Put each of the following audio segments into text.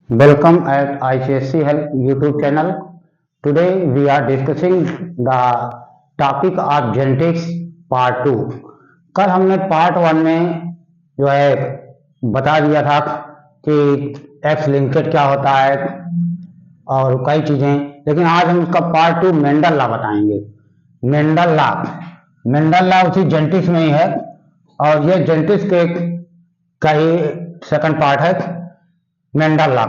Welcome at ICSC Help YouTube channel. Today we are discussing the topic of genetics part 2. कल हमने part 1 में जो है बता दिया था कि एक्स लिंकेज क्या होता है और कई चीजें, लेकिन आज हम उसका पार्ट 2 मेंडल लॉ बताएंगे। मेंडल लॉ उसी जेनेटिक्स में ही है और ये जेनेटिक्स के का ही सेकंड पार्ट है मेंडल लॉ।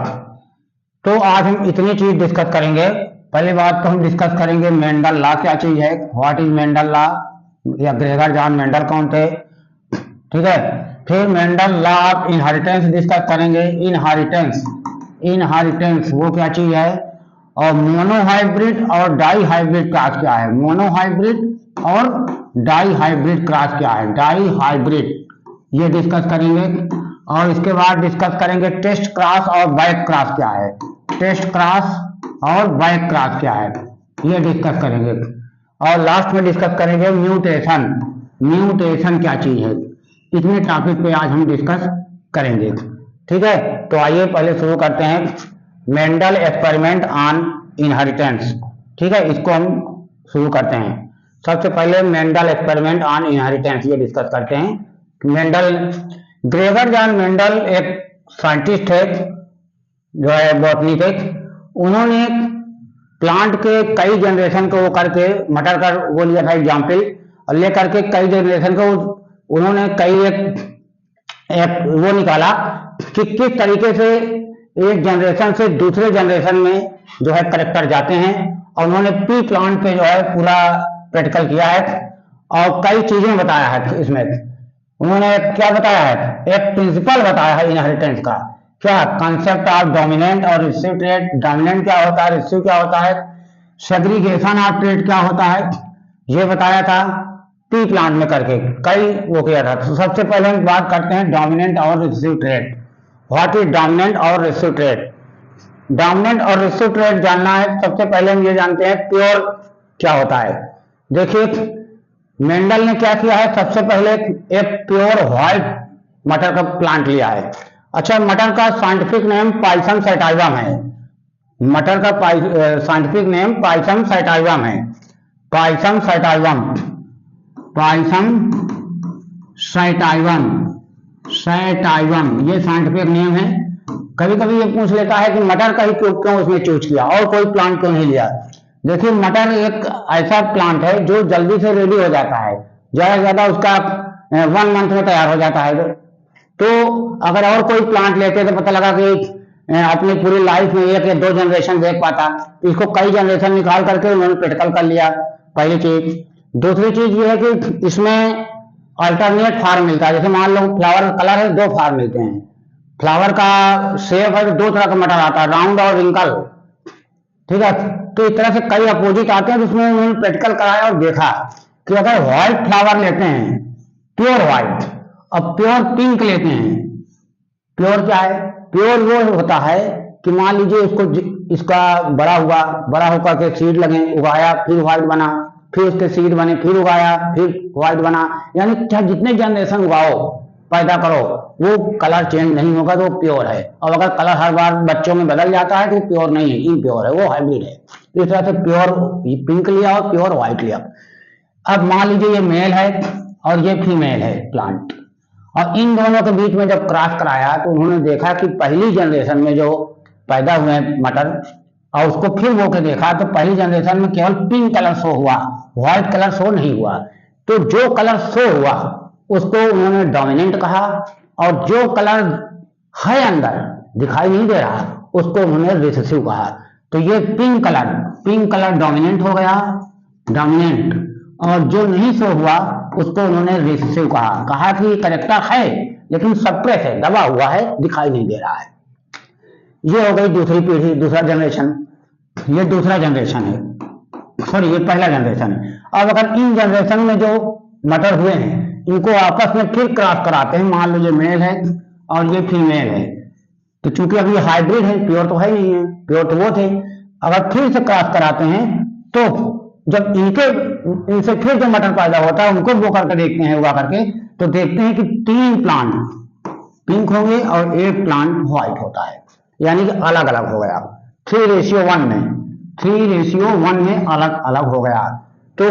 तो आज हम इतनी चीज डिस्कस करेंगे। पहली बात तो हम डिस्कस करेंगे मेंडल लॉ क्या चीज है, व्हाट इज मेंडल लॉ, या ग्रेगर जॉन मेंडल कौन थे, ठीक है। फिर Mendel law of inheritance discuss करेंगे। इनहेरिटेंस वो क्या चीज है, और मोनोहाइब्रिड और डाई हाइब्रिड क्रॉस क्या है, मोनोहाइब्रिड और डाई हाइब्रिड क्रॉस क्या है, डाई हाइब्रिड, ये डिस्कस करेंगे। और इसके बाद डिस्कस करेंगे टेस्ट क्रॉस और बैक क्रॉस क्या है, टेस्ट क्रॉस और बैक क्रॉस क्या है, ये डिस्कस करेंगे। और लास्ट में डिस्कस करेंगे म्यूटेशन क्या चीज है। इतने टॉपिक पे आज हम डिस्कस करेंगे, ठीक है। तो आइए पहले शुरू करते हैं मेंडल एक्सपेरिमेंट ऑन इनहेरिटेंस, ठीक है। इसको हम शुरू करते हैं। सबसे पहले मेंडल एक्सपेरिमेंट ऑन इनहेरिटेंस ये डिस्कस करते हैं। मेंडल, ग्रेगर जॉन मेंडल एक साइंटिस्ट है जो है बॉटनी थे। उन्होंने प्लांट के कई जनरेशन को वो करके मटर का वो लिया था एग्जाम्पल, और लेकर के कई जनरेशन को उन्होंने कई एक वो निकाला कि किस तरीके से एक जनरेशन से दूसरे जनरेशन में जो है करेक्टर जाते हैं। और उन्होंने पी प्लांट पे जो है पूरा प्रैक्टिकल किया है और कई चीजें बताया है। इसमें उन्होंने क्या बताया है, एक प्रिंसिपल बताया है इनहेरिटेंस का, क्या कॉन्सेप्ट ऑफ डोमिनेंट और रिसेसिव ट्रेट, डोमिनेंट क्या होता है, रिसेसिव क्या होता है, सेग्रीगेशन ऑफ ट्रेट क्या होता है, ये बताया था पी प्लांट में करके कई वो किया था। तो सबसे पहले हम बात करते हैं डोमिनेंट और recessive trait. What is dominant और रिसेसिव ट्रेट, डोमिनेंट और रिसेसिव ट्रेट जानना है। सबसे पहले हम ये जानते हैं प्योर क्या होता है। देखिए मेंडल ने क्या किया है, सबसे पहले एक प्योर व्हाइट मटर का प्लांट लिया है। अच्छा, मटर का साइंटिफिक नेम पाइसम सैटाइवम है, मटर का साइंटिफिक नेम पाइसम सैटाइवम है, पाइसम सैटाइवम, पाइसम सैटाइवम, सैटाइवम ये साइंटिफिक नेम है। कभी कभी ये पूछ लेता है कि मटर का ही क्यों उसमें चूज किया और कोई प्लांट क्यों नहीं लिया। देखिए मटर एक ऐसा प्लांट है जो जल्दी से रेडी हो जाता है, ज्यादा से ज्यादा उसका 1 मंथ में तैयार हो जाता है। तो अगर और कोई प्लांट लेते तो पता लगा कि अपनी पूरी लाइफ में एक या दो जनरेशन देख पाता, तो इसको कई जनरेशन निकाल करके उन्होंने प्रैक्टिकल कर लिया, पहली चीज। दूसरी चीज ये है कि इसमें अल्टरनेट फार्म मिलता है। जैसे मान लो फ्लावर कलर है, 2 फार्म मिलते हैं, फ्लावर का शेप है, 2 तरह का मटर आता है, राउंड और रिंकल, ठीक है। तो इस तरह से कई अपोजिट आते हैं, जिसमें उन्होंने प्रैक्टिकल कराया और देखा कि अगर व्हाइट फ्लावर लेते हैं, प्योर व्हाइट, अब प्योर पिंक लेते हैं, प्योर क्या है, प्योर वो होता है कि मान लीजिए इसको इसका बड़ा हुआ, बड़ा होकर के सीड लगे, उगाया, फिर व्हाइट बना, फिर उसके सीड बने, फिर उगाया, फिर व्हाइट बना, यानी चाहे जितने जनरेशन उगाओ पैदा करो वो कलर चेंज नहीं होगा, तो प्योर है। और अगर कलर हर बार बच्चों में बदल जाता है तो प्योर नहीं है, इम्प्योर है, वो हाइब्रिड है। इस तरह से प्योर पिंक लिया और प्योर व्हाइट लिया। अब मान लीजिए ये मेल है और ये फीमेल है प्लांट, और इन दोनों के बीच में जब क्रॉस कराया तो उन्होंने देखा कि पहली जनरेशन में जो पैदा हुए मटर और उसको फिर वो के देखा तो पहली जनरेशन में केवल पिंक कलर शो हुआ, व्हाइट कलर शो नहीं हुआ। तो जो कलर शो हुआ उसको उन्होंने डोमिनेंट कहा, और जो कलर है अंदर दिखाई नहीं दे रहा उसको उन्होंने रिसेसिव कहा। तो ये पिंक कलर डोमिनेंट हो गया, डोमिनेंट, और जो नहीं शो हुआ उसको उन्होंने रिसेसिव कहा कि करेक्टर है लेकिन सप्रेस है, दबा हुआ है, दिखाई नहीं दे रहा है। ये हो गई दूसरी पीढ़ी, दूसरा जनरेशन। ये दूसरा जनरेशन है, सॉरी ये पहला जनरेशन है। अब अगर इन जनरेशन में जो मटर हुए हैं इनको आपस में फिर क्रॉस कराते हैं, मान लो ये मेल है और ये फीमेल है, तो चूंकि अभी हाइब्रिड है, प्योर तो है नहीं है, प्योर तो वो थे। अगर फिर से क्रॉस कराते हैं तो जब इनसे फिर जो मटर पैदा होता है उनको वो करके देखते हैं, उगा करके, तो देखते हैं कि 3 प्लांट पिंक होंगे और 1 प्लांट व्हाइट होता है। यानी कि अलग अलग हो गया। 3:1 में, 3:1 में अलग अलग हो गया। तो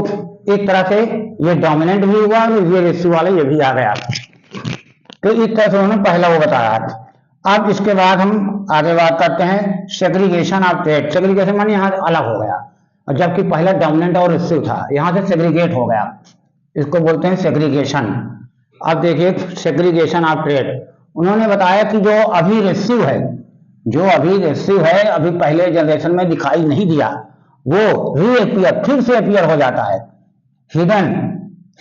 एक तरह से ये डोमिनेंट भी हुआ और ये रेशियो वाला ये भी आ गया। तो इस तरह से उन्होंने पहला वो बताया। अब इसके बाद हम आगे बात करते हैं सेग्रीगेशन ऑफ ट्रेड। सेग्रीगेशन माने यहाँ अलग हो गया, और जबकि पहला डोमिनेंट और रिसीव था, यहाँ से सेग्रीगेट हो गया, इसको बोलते हैं सेग्रीगेशन। अब देखिए सेग्रीगेशन ऑफ ट्रेड, उन्होंने बताया कि जो अभी रिसीव है, जो अभी रिसीव है, अभी पहले जनरेशन में दिखाई नहीं दिया, वो रीअपियर फिर से अपियर हो जाता है। हिडन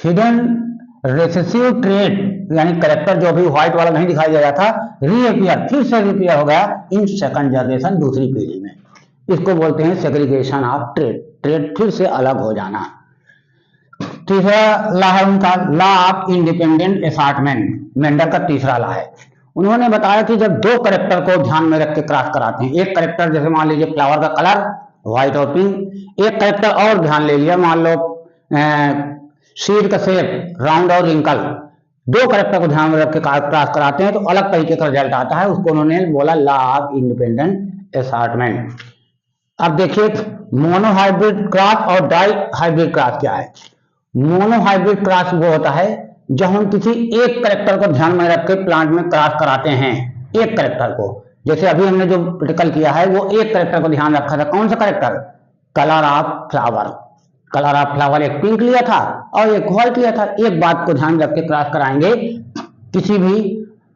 हिडन रिसेसिव ट्रेड यानी करेक्टर जो अभी व्हाइट वाला नहीं दिखाई दे रहा था, रीअपियर फिर से रीअपियर हो गया इन सेकंड जनरेशन, दूसरी पीढ़ी में। इसको बोलते हैं सेग्रीगेशन ऑफ ट्रेड, ट्रेड फिर से अलग हो जाना। तीसरा लॉ है उनका law of independent assortment, Mendel का तीसरा लॉ है। उन्होंने बताया कि जब दो करेक्टर को ध्यान में रख के क्रॉस कराते हैं, एक करेक्टर जैसे मान लीजिए फ्लावर का कलर व्हाइट और पिंक, एक करेक्टर और ध्यान ले लिया, मान लो सीड का शेप राउंड और रिंकल, दो करेक्टर को ध्यान में रख के क्रॉस कराते हैं तो अलग तरीके का रिजल्ट आता है, उसको उन्होंने बोला लॉ ऑफ इंडिपेंडेंट असॉर्टमेंट। अब देखिए मोनोहाइब्रिड क्रॉस और डाई हाइब्रिड क्रॉस क्या है। मोनोहाइब्रिड क्रॉस वो होता है जब हम किसी एक करेक्टर को ध्यान में रख के प्लांट में क्रॉस कराते हैं, एक करेक्टर को, जैसे अभी हमने जो प्रैक्टिकल किया है वो एक करेक्टर को ध्यान रखा था। कौन सा character? Colour of flower, colour of flower एक पिंक लिया था और एक व्हाइट लिया था, एक बात को ध्यान रख के क्रॉस कराएंगे किसी भी,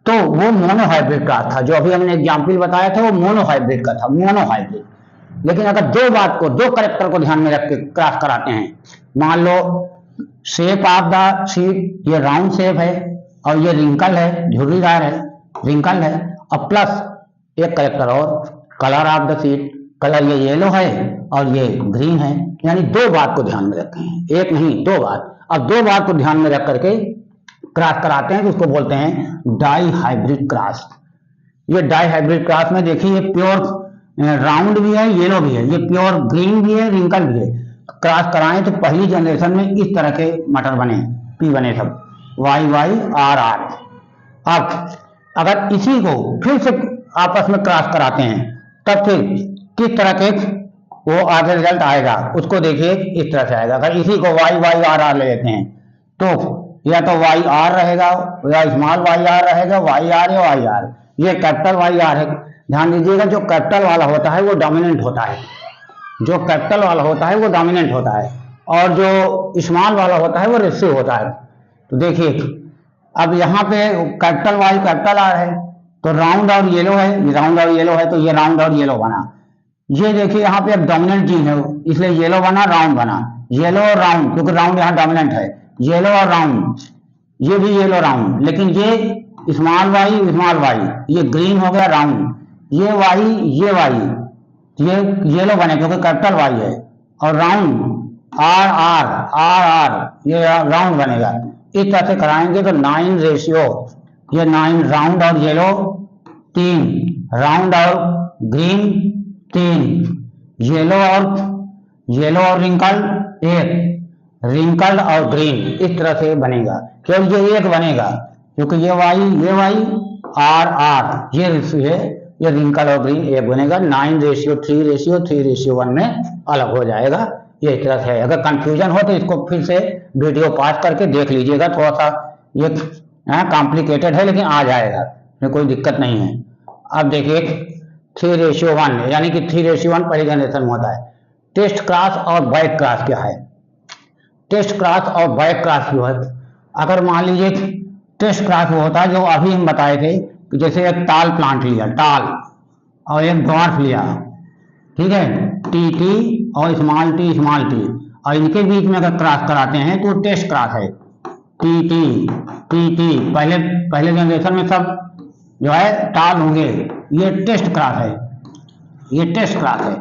तो वो मोनोहाइब्रिड क्रॉस था। जो अभी हमने एग्जाम्पल बताया था वो मोनोहाइब्रिड का था, मोनोहाइब्रिड। लेकिन अगर दो बात को, दो करेक्टर को ध्यान में रख के क्रॉस कराते हैं, मान लो शेप ऑफ द सीड ये राउंड शेप है और ये रिंकल है, झुर्रीदार है, रिंकल है, और प्लस एक करेक्टर और colour of the seed, colour ये येलो है और ये ग्रीन है, यानी दो बात को ध्यान में रखते हैं, एक नहीं दो बात। अब दो बात को ध्यान में रख करके क्रॉस कराते हैं तो उसको बोलते हैं डाई हाइब्रिड क्रॉस। ये डाई हाइब्रिड क्रॉस में देखिए ये प्योर राउंड भी है, येलो भी है, ये प्योर ग्रीन भी है, रिंकल भी है। क्रॉस कराएं तो पहली जनरेशन में इस तरह के मटर बने, पी बने सब, YYRR। अब अगर इसी को फिर से आपस में क्रॉस कराते हैं तब फिर किस तरह के वो आगे रिजल्ट आएगा, उसको देखिए इस तरह से आएगा। अगर इसी को YYRR ले लेते हैं तो या तो YR रहेगा या स्मॉल YR रहेगा, YR या YR, ये कैपिटल YR है। ध्यान दीजिएगा जो कैपिटल वाला होता है वो डोमिनेंट होता है, जो कैपिटल वाला होता है वो डोमिनेंट होता है, और जो स्मॉल वाला होता है वो रिसीव होता है। तो देखिए अब यहाँ पे कैपिटल Y कैपिटल R है तो राउंड और येलो है, ये राउंड और येलो है तो ये राउंड और येलो बना। ये देखिए यहाँ पे अब डोमिनेंट जीन है इसलिए येलो बना, राउंड बना, येलो और राउंड, क्योंकि राउंड यहाँ डोमिनेंट है, येलो और राउंड, ये भी येलो राउंड। लेकिन ये स्मॉल वाई, ये ग्रीन हो गया राउंड, ये वाई, ये येलो बने क्योंकि कैपिटल वाई है, और राउंड आर ये राउंड बनेगा। इस तरह से कराएंगे तो 9:, ये 9 राउंड और येलो 3, राउंड और ग्रीन 3, येलो और रिंकल 1, रिंकल और ग्रीन, इस तरह से बनेगा। केवल ये एक बनेगा क्योंकि ये वाई आर ये रिंकल और ग्रीन एक बनेगा। 9:3:3:1 में अलग हो जाएगा। ये इस तरह से है। अगर कंफ्यूजन हो तो इसको फिर से वीडियो पास करके देख लीजिएगा, थोड़ा सा ये कॉम्प्लिकेटेड है लेकिन आ जाएगा, इसमें कोई दिक्कत नहीं है। अब देखिए 3:1 यानी कि 3:1 पहली जनरेशन में होता है। टेस्ट क्रॉस और बैक क्रॉस क्या है? टेस्ट क्रॉस और बैक क्रॉस जो है, अगर मान लीजिए टेस्ट क्रॉस वो होता है जो अभी हम बताए थे कि जैसे एक टाल प्लांट लिया, टाल, और एक ड्वार्फ लिया, ठीक है, टी और स्मॉल टी, और इनके बीच में अगर क्रॉस कराते हैं तो टेस्ट क्रॉस है। टी पहले जनरेशन में सब जो है टाल होंगे, ये टेस्ट क्रॉस है, ये टेस्ट क्रॉस है।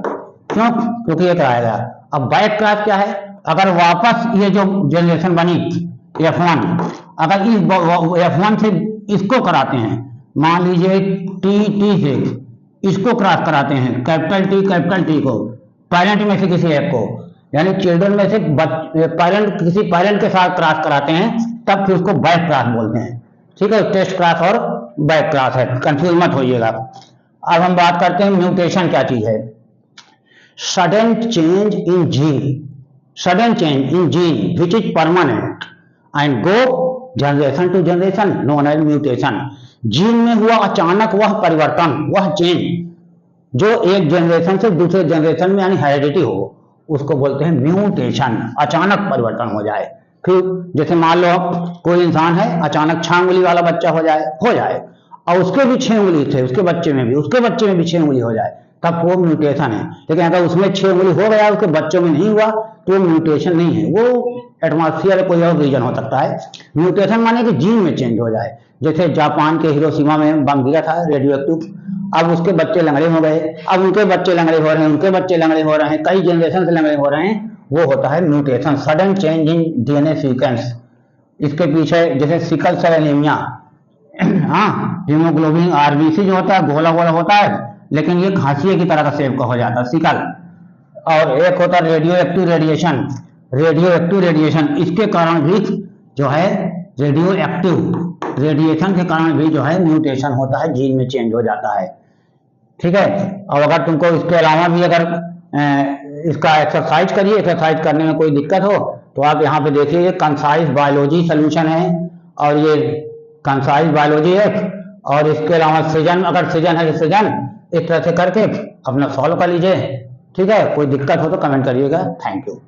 क्यों? क्योंकि ये कराएगा। अब बैक क्रॉस क्या है? अगर वापस ये जो जनरेशन बनी F1, अगर इस F1 से इसको कराते हैं, मान लीजिए टी से इसको क्रॉस कराते हैं, कैपिटल टी को पेरेंट में से किसी एक को, यानी चिल्ड्रन में से किसी पेरेंट के साथ क्रॉस कराते हैं, तब फिर उसको बैक क्रॉस बोलते हैं। ठीक है, टेस्ट क्रॉस और बैक क्रॉस है, कंफ्यूज मत होइएगा। अब हम बात करते हैं म्यूटेशन क्या चीज है। Sudden change in gene, sudden change in gene which is permanent and go generation to generation known as mutation. Gene में हुआ अचानक वह परिवर्तन, वह चेंज जो एक जनरेशन से दूसरे जनरेशन में यानी हेरिडिटी हो, उसको बोलते हैं म्यूटेशन। अचानक परिवर्तन हो जाए। फिर जैसे मान लो कोई इंसान है, अचानक 6 उंगली वाला बच्चा हो जाए और उसके भी 6 उंगली थे, उसके बच्चे में भी 6 उंगली हो जाए, तब वो म्यूटेशन है। लेकिन अगर उसमें 6 उंगली हो गया, उसके बच्चों में नहीं हुआ, तो वो म्यूटेशन नहीं है, वो एटमॉस्फेयर कोई और रीजन हो सकता है। म्यूटेशन माने कि जीन में चेंज हो जाए। जैसे जापान के हिरोशिमा में बम गिरा था रेडियो एक्टिव, अब उसके बच्चे लंगड़े हो गए, अब उनके बच्चे लंगड़े हो रहे हैं, उनके बच्चे लंगड़े हो रहे हैं, कई जनरेशन से लंगड़े हो रहे हैं, वो होता है mutation, sudden change in DNA sequence. इसके पीछे जैसे सिकल सेल एनीमिया, हाँ, हीमोग्लोबिन आरबीसी जो होता है गोला गोला होता है, लेकिन ये खांसी की तरह का शेप का हो जाता है सिकल। और एक होता है radio active radiation, radio active radiation, इसके कारण भी जो है रेडियो एक्टिव रेडिएशन के कारण भी जो है म्यूटेशन होता है, जीन में चेंज हो जाता है। ठीक है। और अगर तुमको इसके अलावा भी अगर इसका एक्सरसाइज करिए, एक्सरसाइज करने में कोई दिक्कत हो तो आप यहाँ पे देखिए, ये कंसाइज बायोलॉजी सोल्यूशन है, और ये कंसाइज बायोलॉजी है, और इसके अलावा सृजन, अगर सृजन है तो सृजन, इस तरह से करके अपना सॉल्व कर लीजिए। ठीक है। कोई दिक्कत हो तो कमेंट करिएगा। Thank you.